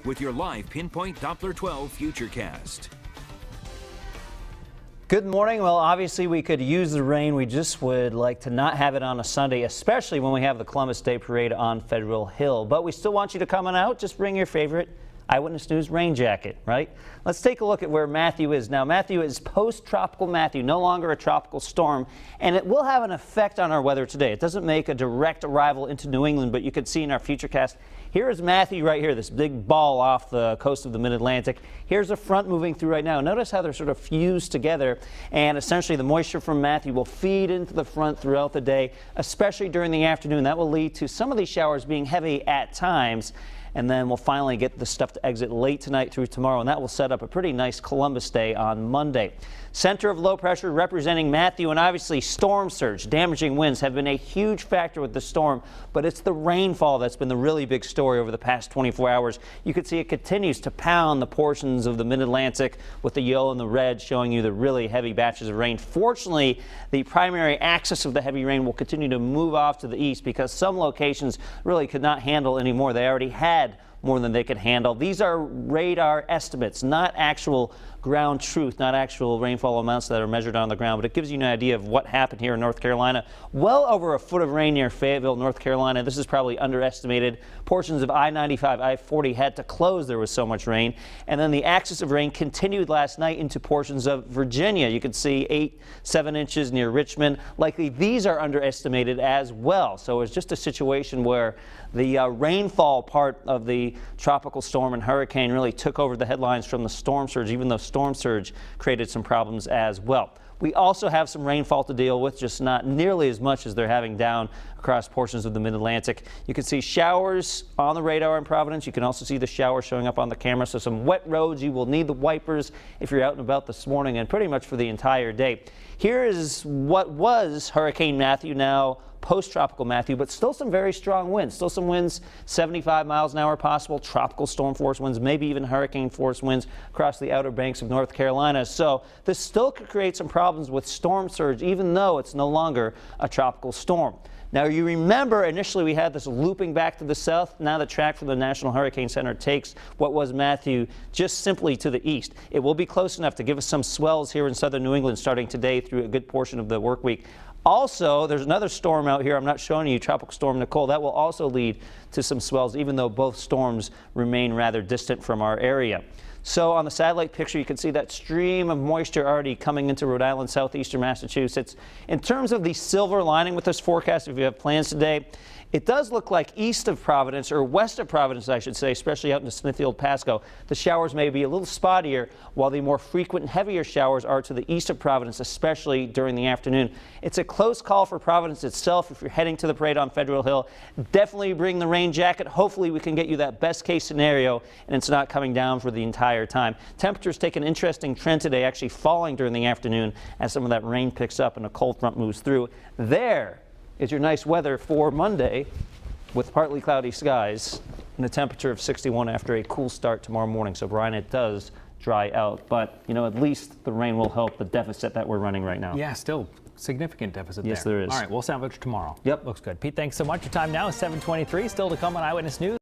with your live Pinpoint Doppler 12 Futurecast. Good morning. Well, obviously we could use the rain. We just would like to not have it on a Sunday, especially when we have the Columbus Day Parade on Federal Hill. But we still want you to come on out. Just bring your favorite Eyewitness News rain jacket, right? Let's take a look at where Matthew is now. Matthew is post-tropical Matthew, no longer a tropical storm, and it will have an effect on our weather today. It doesn't make a direct arrival into New England, but you can see in our Futurecast, here is Matthew right here, this big ball off the coast of the mid-Atlantic. Here's a front moving through right now. Notice how they're sort of fused together, and essentially the moisture from Matthew will feed into the front throughout the day, especially during the afternoon. That will lead to some of these showers being heavy at times. And then we'll finally get the stuff to exit late tonight through tomorrow, and that will set up a pretty nice Columbus Day on Monday. Center of low pressure representing Matthew, and obviously storm surge, damaging winds have been a huge factor with the storm, but it's the rainfall that's been the really big story over the past 24 hours. You can see it continues to pound the portions of the mid-Atlantic with the yellow and the red showing you the really heavy batches of rain. Fortunately, the primary axis of the heavy rain will continue to move off to the east because some locations really could not handle anymore. They already had more than they could handle. These are radar estimates, not actual ground truth, not actual rainfall amounts that are measured on the ground, but it gives you an idea of what happened here in North Carolina. Well over a foot of rain near Fayetteville, North Carolina. This is probably underestimated. Portions of I-95, I-40 had to close. There was so much rain. And then the axis of rain continued last night into portions of Virginia. You could see 7 inches near Richmond. Likely these are underestimated as well. So it's just a situation where the rainfall part of the tropical storm and hurricane really took over the headlines from the storm surge, even though storm surge created some problems as well. We also have some rainfall to deal with, just not nearly as much as they're having down across portions of the mid-Atlantic. You can see showers on the radar in Providence. You can also see the showers showing up on the camera. So some wet roads. You will need the wipers if you're out and about this morning and pretty much for the entire day. Here is what was Hurricane Matthew, now post-tropical Matthew, but still some very strong winds. Still some winds, 75 miles an hour possible, tropical storm force winds, maybe even hurricane force winds across the Outer Banks of North Carolina. So this still could create some problems with storm surge, even though it's no longer a tropical storm. Now, you remember initially we had this looping back to the south. Now the track from the National Hurricane Center takes what was Matthew just simply to the east. It will be close enough to give us some swells here in southern New England starting today through a good portion of the work week. Also, there's another storm out here. I'm not showing you, Tropical Storm Nicole. That will also lead to some swells, even though both storms remain rather distant from our area. So on the satellite picture, you can see that stream of moisture already coming into Rhode Island, southeastern Massachusetts. In terms of the silver lining with this forecast, if you have plans today, it does look like east of Providence, or west of Providence, I should say, especially out into Smithfield, Pasco, the showers may be a little spottier, while the more frequent and heavier showers are to the east of Providence, especially during the afternoon. It's a close call for Providence itself. If you're heading to the parade on Federal Hill, definitely bring the rain jacket. Hopefully we can get you that best case scenario and it's not coming down for the entire time. Temperatures take an interesting trend today, actually falling during the afternoon as some of that rain picks up and a cold front moves through. There is your nice weather for Monday with partly cloudy skies and a temperature of 61 after a cool start tomorrow morning. So, Brian, it does dry out, but, you know, at least the rain will help the deficit that we're running right now. Yeah, still significant deficit there. Yes, there is. All right, we'll salvage tomorrow. Yep. Looks good. Pete, thanks so much. Your time now is 7:23. Still to come on Eyewitness News.